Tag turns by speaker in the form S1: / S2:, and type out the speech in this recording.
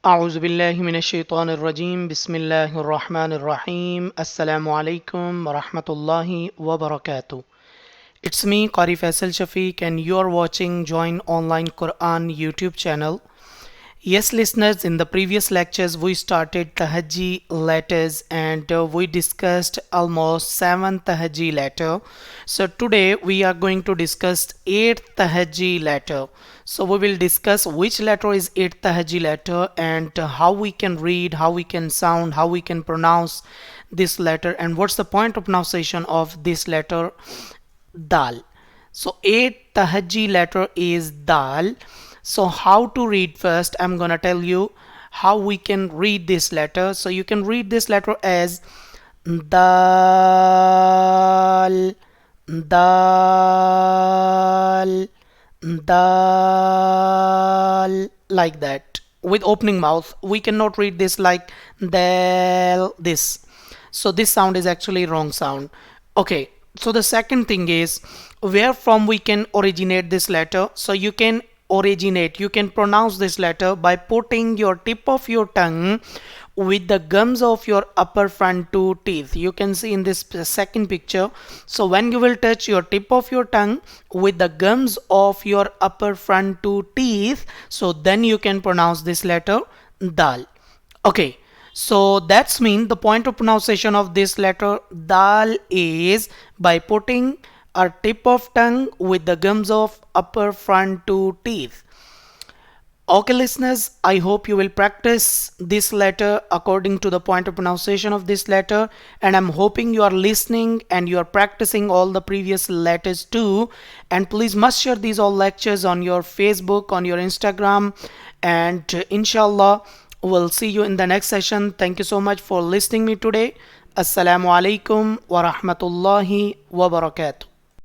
S1: أعوذ بالله من الشيطان الرجيم بسم الله الرحمن الرحيم السلام عليكم ورحمة الله وبركاته. It's me Qari Faisal Shafiq and you're watching Join Online Quran YouTube channel. Yes, listeners, in the previous lectures, we started tahajji letters and we discussed almost 7 tahajji letter. So today we are going to discuss 8 tahajji letter. So we will discuss which letter is 8 tahajji letter and how we can read, how we can sound, how we can pronounce this letter and what's the point of pronunciation of this letter DAAL. So 8 tahajji letter is DAAL. So how to read first, I'm gonna tell you how we can read this letter. So you can read this letter as dal, dal, dal, like that with opening mouth. We cannot read this like dal, this. So this sound is actually wrong sound. Okay, so the second thing is where from we can originate this letter. So you can pronounce this letter by putting your tip of your tongue with the gums of your upper front two teeth. You can see in this second picture. So when you will touch your tip of your tongue with the gums of your upper front two teeth, so then you can pronounce this letter dal. Okay, so that's mean the point of pronunciation of this letter dal is by putting a tip of tongue with the gums of upper front two teeth. Okay, listeners, I hope you will practice this letter according to the point of pronunciation of this letter, and I'm hoping you are listening and you are practicing all the previous letters too. And please must share these all lectures on your Facebook, on your Instagram, and inshallah we'll see you in the next session. Thank you so much for listening me today. Assalamu alaikum wa rahmatullahi wa barakatuh.